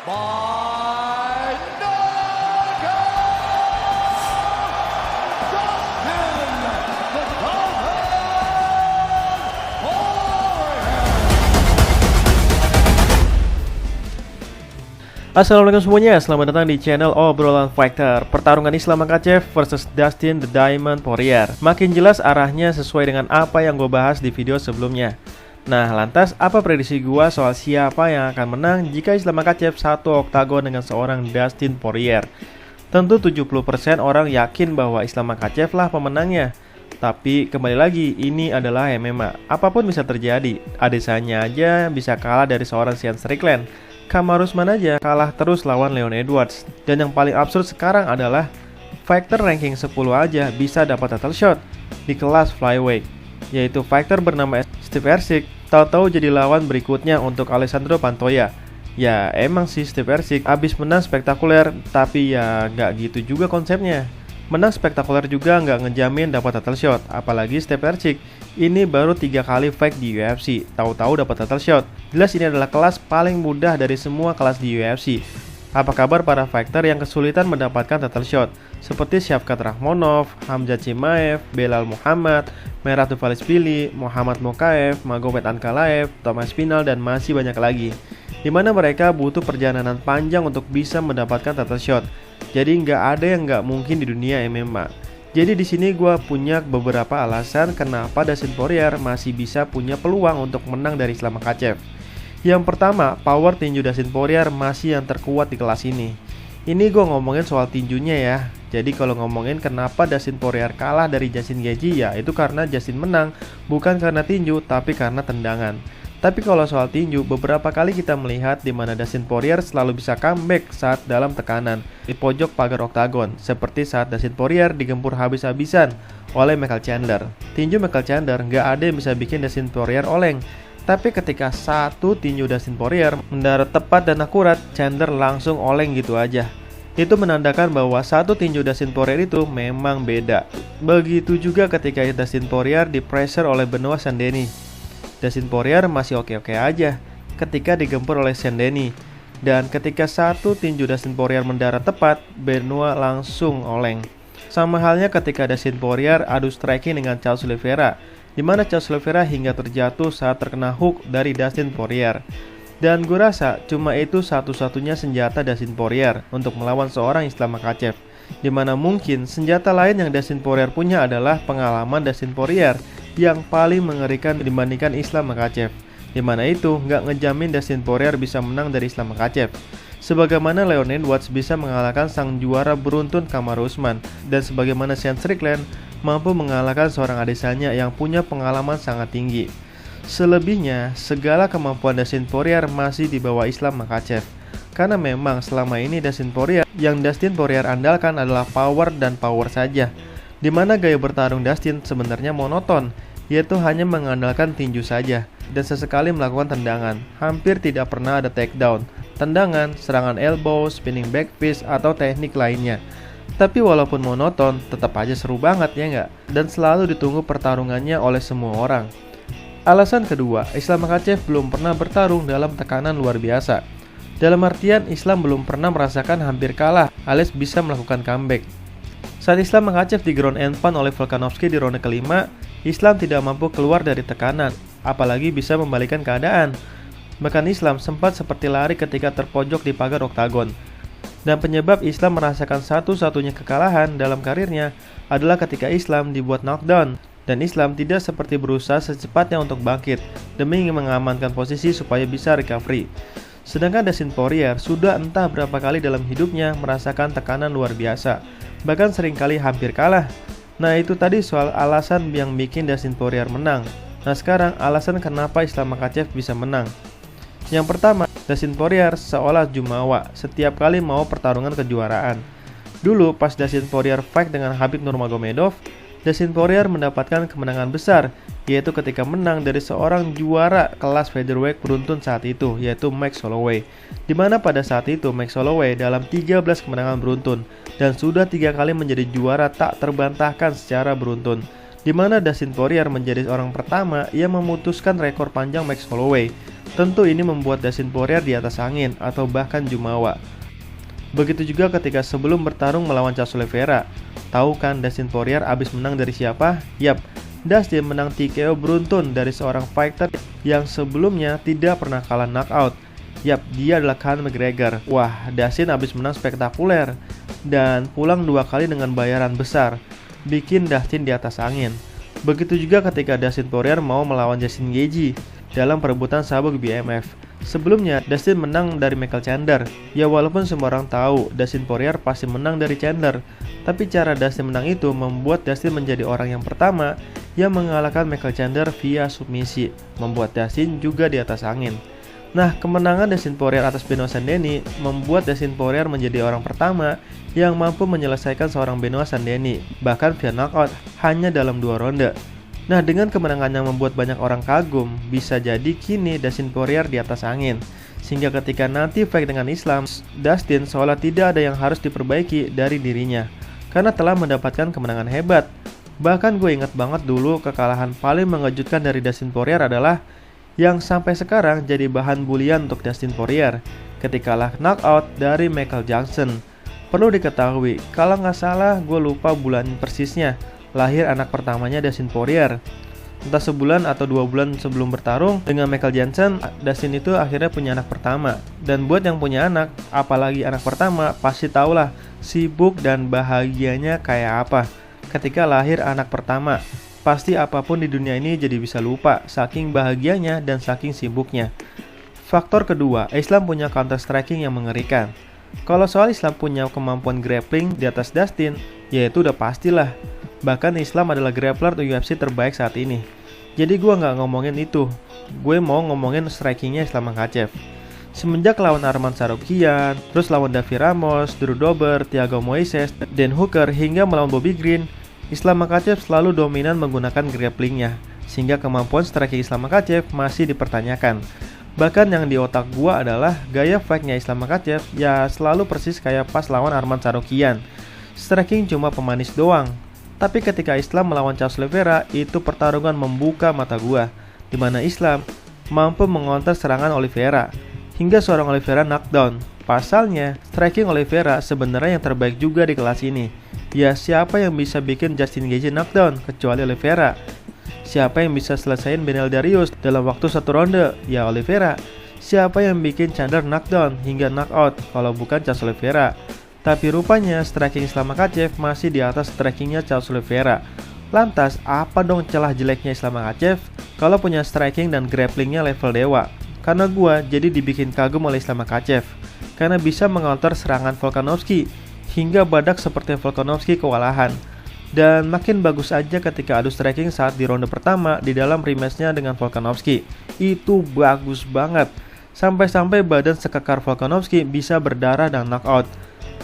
by knockout, Dustin the Golden Warrior. Assalamualaikum semuanya, selamat datang di channel Obrolan Fighter. Pertarungan Islam Makhachev versus Dustin the Diamond Warrior. Makin jelas arahnya sesuai dengan apa yang gue bahas di video sebelumnya. Nah, lantas apa prediksi gue soal siapa yang akan menang jika Islam Makhachev satu oktagon dengan seorang Dustin Poirier? Tentu 70% orang yakin bahwa Islam Makhachev lah pemenangnya. Tapi kembali lagi, ini adalah MMA. Apapun bisa terjadi. Adesanya aja bisa kalah dari seorang Sean Strickland. Kamaru Usman aja kalah terus lawan Leon Edwards. Dan yang paling absurd sekarang adalah fighter ranking 10 aja bisa dapat title shot di kelas flyweight, yaitu fighter bernama Steve Ercik tahu-tahu jadi lawan berikutnya untuk Alessandro Pantoja. Ya emang sih Steve Ercik abis menang spektakuler, tapi ya nggak gitu juga konsepnya. Menang spektakuler juga nggak ngejamin dapat title shot, apalagi Steve Ercik ini baru 3 kali fight di UFC, tahu-tahu dapat title shot. Jelas ini adalah kelas paling mudah dari semua kelas di UFC. Apa kabar para fighter yang kesulitan mendapatkan title shot? Seperti Shavkat Rakhmonov, Khamzat Chimaev, Belal Muhammad, Merab Dvalishvili, Muhammad Mokaev, Magomed Ankalaev, Thomas Spinal, dan masih banyak lagi. Dimana mereka butuh perjalanan panjang untuk bisa mendapatkan title shot. Jadi nggak ada yang nggak mungkin di dunia MMA. Jadi di sini gue punya beberapa alasan kenapa Dustin Poirier masih bisa punya peluang untuk menang dari Islam Makhachev. Yang pertama, power tinju Dustin Poirier masih yang terkuat di kelas ini. Ini gue ngomongin soal tinjunya ya. Jadi kalau ngomongin kenapa Dustin Poirier kalah dari Justin Gaethje, ya itu karena Justin menang, bukan karena tinju, tapi karena tendangan. Tapi kalau soal tinju, beberapa kali kita melihat di mana Dustin Poirier selalu bisa comeback saat dalam tekanan di pojok pagar oktagon, seperti saat Dustin Poirier digempur habis-habisan oleh Michael Chandler. Tinju Michael Chandler nggak ada yang bisa bikin Dustin Poirier oleng. Tapi ketika satu tinju Dustin Poirier mendarat tepat dan akurat, Chandler langsung oleng gitu aja. Itu menandakan bahwa satu tinju Dustin Poirier itu memang beda. Begitu juga ketika Dustin Poirier di pressure oleh Benoit Saint-Denis. Dustin Poirier masih oke-oke aja ketika digempur oleh Saint-Denis. Dan ketika satu tinju Dustin Poirier mendarat tepat, Benoit langsung oleng. Sama halnya ketika Dustin Poirier adu striking dengan Charles Oliveira, di mana Charles Oliveira hingga terjatuh saat terkena hook dari Dustin Poirier. Dan gue rasa cuma itu satu-satunya senjata Dustin Poirier untuk melawan seorang Islam Makhachev. Dimana mungkin senjata lain yang Dustin Poirier punya adalah pengalaman Dustin Poirier yang paling mengerikan dibandingkan Islam Makhachev. Dimana itu nggak ngejamin Dustin Poirier bisa menang dari Islam Makhachev. Sebagaimana Leon Edwards bisa mengalahkan sang juara beruntun Kamaru Usman, dan sebagaimana Sean Strickland mampu mengalahkan seorang Adesanya yang punya pengalaman sangat tinggi. Selebihnya, segala kemampuan Dustin Poirier masih di bawah Islam Makhachev. Karena memang selama ini Dustin Poirier andalkan adalah power dan power saja. Dimana gaya bertarung Dustin sebenarnya monoton, yaitu hanya mengandalkan tinju saja dan sesekali melakukan tendangan. Hampir tidak pernah ada takedown, tendangan, serangan elbow, spinning back fist, atau teknik lainnya. Tapi walaupun monoton, tetap aja seru banget ya nggak? Dan selalu ditunggu pertarungannya oleh semua orang. Alasan kedua, Islam Makhachev belum pernah bertarung dalam tekanan luar biasa. Dalam artian, Islam belum pernah merasakan hampir kalah alias bisa melakukan comeback. Saat Islam Makhachev di ground and pound oleh Volkanovski di ronde kelima, Islam tidak mampu keluar dari tekanan, apalagi bisa membalikkan keadaan. Bahkan Islam sempat seperti lari ketika terpojok di pagar oktagon. Dan penyebab Islam merasakan satu-satunya kekalahan dalam karirnya adalah ketika Islam dibuat knockdown. Dan Islam tidak seperti berusaha secepatnya untuk bangkit demi mengamankan posisi supaya bisa recovery. Sedangkan Dustin Poirier sudah entah berapa kali dalam hidupnya merasakan tekanan luar biasa, bahkan seringkali hampir kalah. Nah itu tadi soal alasan yang bikin Dustin Poirier menang. Nah sekarang alasan kenapa Islam Makhachev bisa menang. Yang pertama, Dustin Poirier seolah jumawa setiap kali mau pertarungan kejuaraan. Dulu pas Dustin Poirier fight dengan Khabib Nurmagomedov, Dustin Poirier mendapatkan kemenangan besar, yaitu ketika menang dari seorang juara kelas featherweight beruntun saat itu, yaitu Max Holloway. Dimana pada saat itu Max Holloway dalam 13 kemenangan beruntun dan sudah 3 kali menjadi juara tak terbantahkan secara beruntun. di mana Dustin Poirier menjadi orang pertama yang memutuskan rekor panjang Max Holloway. Tentu ini membuat Dustin Poirier di atas angin atau bahkan jumawa. Begitu juga ketika sebelum bertarung melawan Charles Oliveira. Tahu kan Dustin Poirier abis menang dari siapa? Yap, Dustin menang TKO beruntun dari seorang fighter yang sebelumnya tidak pernah kalah knockout. Yap, dia adalah Conor McGregor. Wah, Dustin abis menang spektakuler dan pulang 2 kali dengan bayaran besar, bikin Dustin di atas angin. Begitu juga ketika Dustin Poirier mau melawan Justin Gaethje dalam perebutan sabuk BMF. Sebelumnya, Dustin menang dari Michael Chandler. Ya walaupun semua orang tahu Dustin Poirier pasti menang dari Chandler, tapi cara Dustin menang itu membuat Dustin menjadi orang yang pertama yang mengalahkan Michael Chandler via submisi, membuat Dustin juga di atas angin. Nah, kemenangan Dustin Poirier atas Benoit Sandeni membuat Dustin Poirier menjadi orang pertama yang mampu menyelesaikan seorang Benoit Sandeni, bahkan via knockout hanya dalam 2 ronde. Nah, dengan kemenangan yang membuat banyak orang kagum, bisa jadi kini Dustin Poirier di atas angin. Sehingga ketika nanti fight dengan Islam, Dustin seolah tidak ada yang harus diperbaiki dari dirinya, karena telah mendapatkan kemenangan hebat. Bahkan gue ingat banget dulu kekalahan paling mengejutkan dari Dustin Poirier adalah yang sampai sekarang jadi bahan bulian untuk Dustin Poirier ketika kalah knockout dari Michael Johnson. Perlu diketahui, kalau nggak salah gue lupa bulan persisnya, lahir anak pertamanya Dustin Poirier. Entah sebulan atau 2 bulan sebelum bertarung dengan Michael Johnson, Dustin itu akhirnya punya anak pertama. Dan buat yang punya anak, apalagi anak pertama, pasti tahulah sibuk dan bahagianya kayak apa ketika lahir anak pertama. Pasti apapun di dunia ini jadi bisa lupa, saking bahagianya dan saking sibuknya. Faktor kedua, Islam punya counter striking yang mengerikan. Kalau soal Islam punya kemampuan grappling di atas Dustin, ya itu udah pastilah. Bahkan Islam adalah grappler UFC terbaik saat ini. Jadi gue nggak ngomongin itu, gue mau ngomongin strikingnya Islam Makhachev. Semenjak lawan Arman Tsarukyan, terus lawan Davi Ramos, Drew Dober, Thiago Moises, Dan Hooker, hingga melawan Bobby Green, Islam Makhachev selalu dominan menggunakan grapplingnya, sehingga kemampuan striking Islam Makhachev masih dipertanyakan. Bahkan yang di otak gua adalah gaya fightnya Islam Makhachev ya selalu persis kayak pas lawan Arman Tsarukyan. Striking cuma pemanis doang. Tapi ketika Islam melawan Charles Oliveira, itu pertarungan membuka mata gua, di mana Islam mampu mengonter serangan Oliveira hingga seorang Oliveira knockdown. Pasalnya, striking Oliveira sebenarnya yang terbaik juga di kelas ini. Ya, siapa yang bisa bikin Justin Gaethje knockdown kecuali Oliveira? Siapa yang bisa selesaiin Beneil Dariush dalam waktu 1 ronde? Ya Oliveira. Siapa yang bikin Chandler knockdown hingga knockout kalau bukan Charles Oliveira? Tapi rupanya striking Islam Makhachev masih di atas strikingnya Charles Oliveira. Lantas, apa dong celah jeleknya Islam Makhachev kalau punya striking dan grapplingnya level dewa? Karena gua jadi dibikin kagum oleh Islam Makhachev, karena bisa mengonter serangan Volkanovski hingga badak seperti Volkanovski kewalahan. Dan makin bagus aja ketika adu striking saat di ronde pertama di dalam rematchnya dengan Volkanovski. Itu bagus banget, sampai-sampai badan sekekar Volkanovski bisa berdarah dan knockout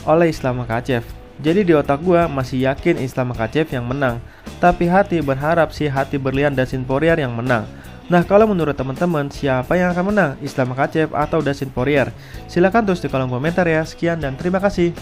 oleh Islam Makhachev. Jadi di otak gua masih yakin Islam Makhachev yang menang, tapi hati berharap si hati berlian Dustin Poirier yang menang. Nah, kalau menurut teman-teman, siapa yang akan menang? Islam Makhachev atau Dustin Poirier? Silahkan tulis di kolom komentar ya. Sekian dan terima kasih.